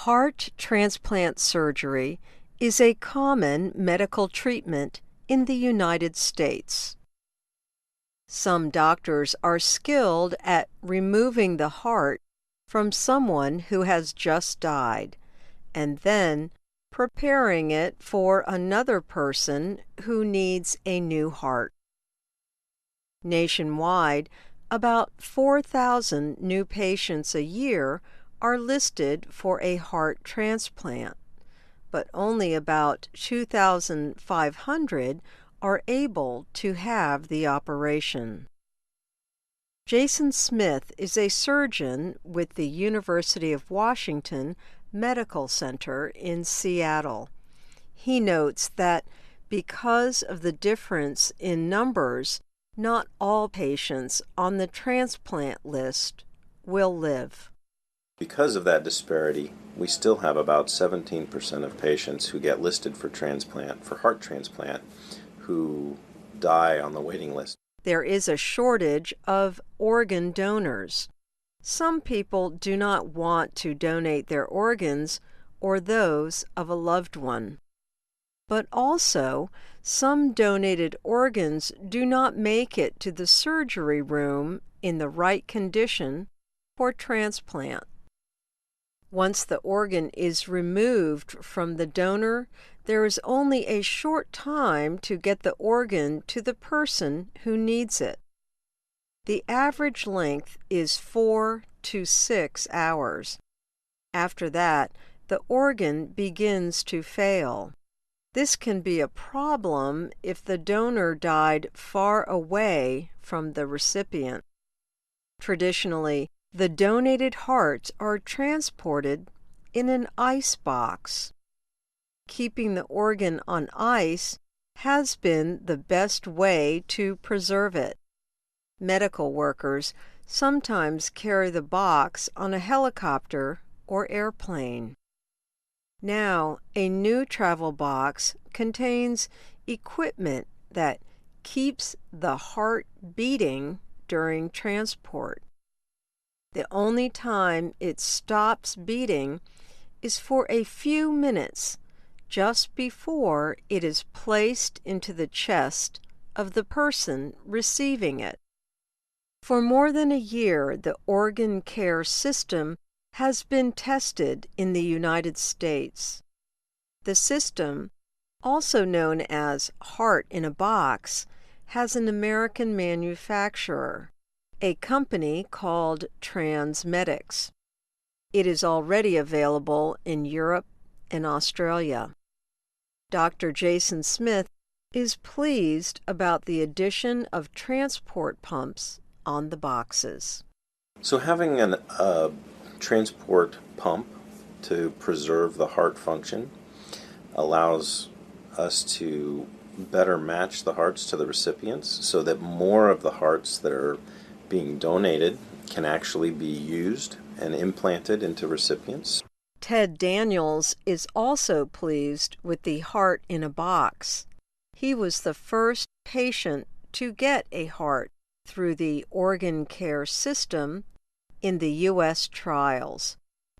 Heart transplant surgery is a common medical treatment in the United States. Some doctors are skilled at removing the heart from someone who has just died and then preparing it for another person who needs a new heart. Nationwide, about 4,000 new patients a year are listed for a heart transplant, but only about 2,500 are able to have the operation. Jason Smith is a surgeon with the University of Washington Medical Center in Seattle. He notes that because of the difference in numbers, not all patients on the transplant list will live. Because of that disparity, we still have about 17% of patients who get listed for transplant, for heart transplant, who die on the waiting list. There is a shortage of organ donors. Some people do not want to donate their organs or those of a loved one. But also, some donated organs do not make it to the surgery room in the right condition for transplant. Once the organ is removed from the donor, there is only a short time to get the organ to the person who needs it. The average length is 4 to 6 hours. After that, the organ begins to fail. This can be a problem if the donor died far away from the recipient. Traditionally, the donated hearts are transported in an ice box. Keeping the organ on ice has been the best way to preserve it. Medical workers sometimes carry the box on a helicopter or airplane. Now, a new travel box contains equipment that keeps the heart beating during transport. The only time it stops beating is for a few minutes just before it is placed into the chest of the person receiving it. For more than a year, the organ care system has been tested in the United States. The system, also known as Heart in a Box, has an American manufacturer, a company called Transcript. It is already available in Europe and Australia. Dr. Jason Smith is pleased about the addition of transport pumps on the boxes. So having a transport pump to preserve the heart function allows us to better match the hearts to the recipients so that more of the hearts that are being donated can actually be used and implanted into recipients. Ted Daniels is also pleased with the Heart in a Box. He was the first patient to get a heart through the organ care system in the U.S. trials.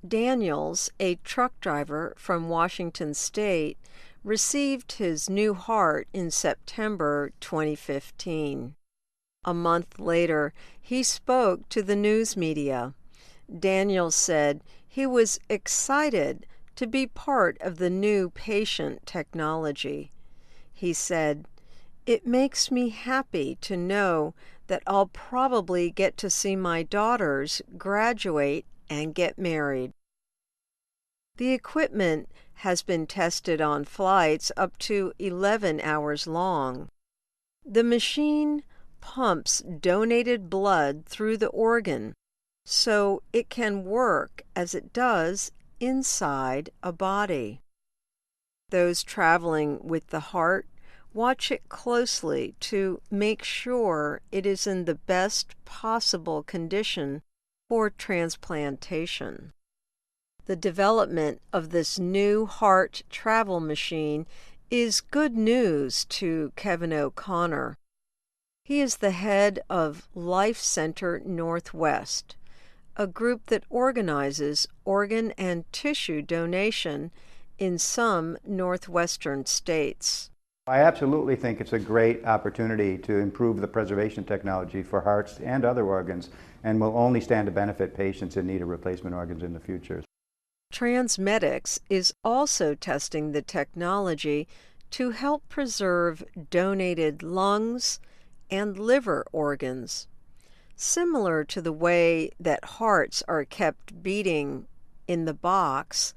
Daniels, a truck driver from Washington State, received his new heart in September 2015. A month later, he spoke to the news media. Daniels said he was excited to be part of the new patient technology. He said, "It makes me happy to know that I'll probably get to see my daughters graduate and get married." The equipment has been tested on flights up to 11 hours long. The machine pumps donated blood through the organ so it can work as it does inside a body. Those traveling with the heart watch it closely to make sure it is in the best possible condition for transplantation. The development of this new heart travel machine is good news to Kevin O'Connor. He is the head of Life Center Northwest, a group that organizes organ and tissue donation in some northwestern states. I absolutely think it's a great opportunity to improve the preservation technology for hearts and other organs, and will only stand to benefit patients in need of replacement organs in the future. Transmedics is also testing the technology to help preserve donated lungs and liver organs. Similar to the way that hearts are kept beating in the box,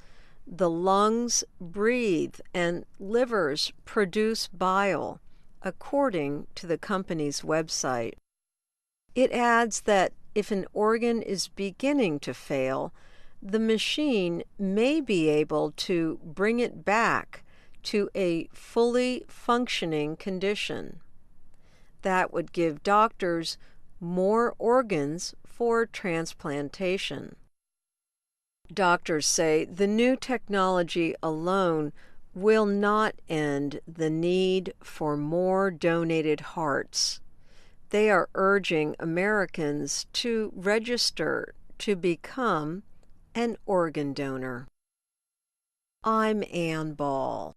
the lungs breathe and livers produce bile, according to the company's website. It adds that if an organ is beginning to fail, the machine may be able to bring it back to a fully functioning condition. That would give doctors more organs for transplantation. Doctors say the new technology alone will not end the need for more donated hearts. They are urging Americans to register to become an organ donor. I'm Ann Ball.